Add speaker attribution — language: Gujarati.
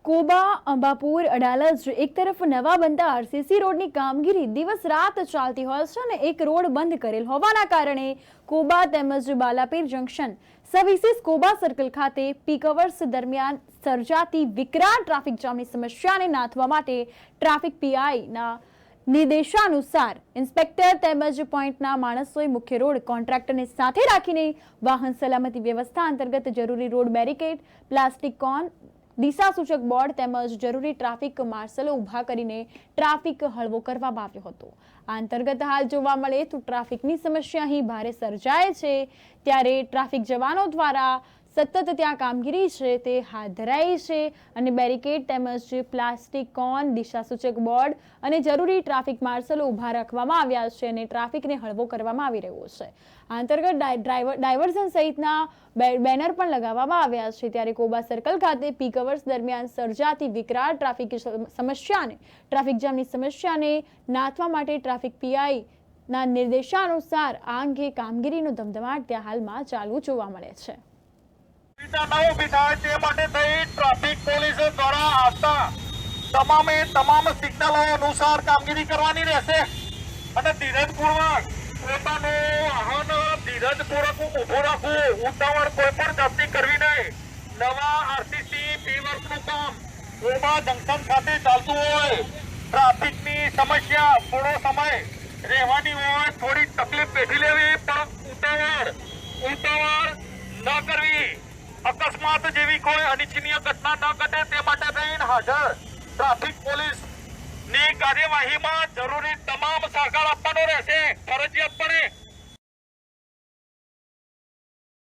Speaker 1: કોબા અંબાપુર અડાલજ એક તરફ નવા બનતા આરસીસી રોડની કામગીરી દિવસ રાત ચાલતી હોય છે અને એક રોડ બંધ કરેલ હોવાના કારણે કોબા તેમજ બાલાપીર જંકશન સવિશેષ કોબા સર્કલ ખાતે પીક અવર્સ દરમિયાન સર્જાતી વિકરાળ ટ્રાફિક જામની સમસ્યાને નાથવા માટે ટ્રાફિક પીઆઈના નિર્દેશાનુસાર ઇન્સ્પેક્ટર તેમજ પોઈન્ટના માણસોએ મુખ્ય રોડ કોન્ટ્રાક્ટરને સાથે રાખીને વાહન સલામતી વ્યવસ્થા અંતર્ગત જરૂરી રોડ બેરિકેડ, પ્લાસ્ટિક કોન, દિશા સૂચક બોર્ડ તેમજ જરૂરી ટ્રાફિક માર્શલો ઊભા કરીને ટ્રાફિક હળવો કરવામાં આવ્યો હતો। આ અંતર્ગત હાલ જોવા મળે તો ટ્રાફિકની સમસ્યા અહીં ભારે સર્જાય છે, ત્યારે ટ્રાફિક જવાનો દ્વારા સતત ત્યાં કામગીરી છે તે હાથ ધરાઈ છે અને બેરિકેડ તેમજ પ્લાસ્ટિક કોન, દિશા સૂચક બોર્ડ અને જરૂરી ટ્રાફિક માર્શલો ઊભા રાખવામાં આવ્યા છે અને ટ્રાફિકને હળવો કરવામાં આવી રહ્યો છે। આ અંતર્ગત ડાયવર્ઝન સહિતના બેનર પણ લગાવવામાં આવ્યા છે, ત્યારે કોબા સર્કલ ખાતે પીક અવર્સ દરમિયાન સર્જાતી વિકરાળ ટ્રાફિક જામની સમસ્યાને નાથવા માટે ટ્રાફિક પીઆઈના નિર્દેશાનુસાર આ અંગે કામગીરીનો ધમધમાટ ત્યાં હાલમાં ચાલુ જોવા મળે છે।
Speaker 2: ટ્રાફિક પોલીસ દ્વારા આવતા તમામ સિગ્નલો અનુસાર કામગીરી કરવાની રહેશે અને ધીરજપૂર્વક પોતાનું વાહન ધીરજપૂર્વક ઊભું રાખવું, ઉતાવળ કોઈ પણ જાતની કરવી નહીં। નવા આરસીસી પી વર્કનું કામ કોબા જંકશન ખાતે ચાલતું હોય, ટ્રાફિકની સમસ્યા થોડો સમય રહેવાની હોય, થોડી તકલીફ પેઠી લેવી, પણ ઉતાવળ ન કરવી, અકસ્માત જેવી કોઈ અનિચ્છનીય ઘટના ન ઘટે તે માટે થઈને હાજર ટ્રાફિક પોલીસ ની કાર્યવાહીમાં જરૂરી તમામ સહકાર આપવાનો રહેશે, ફરજિયાતપણે।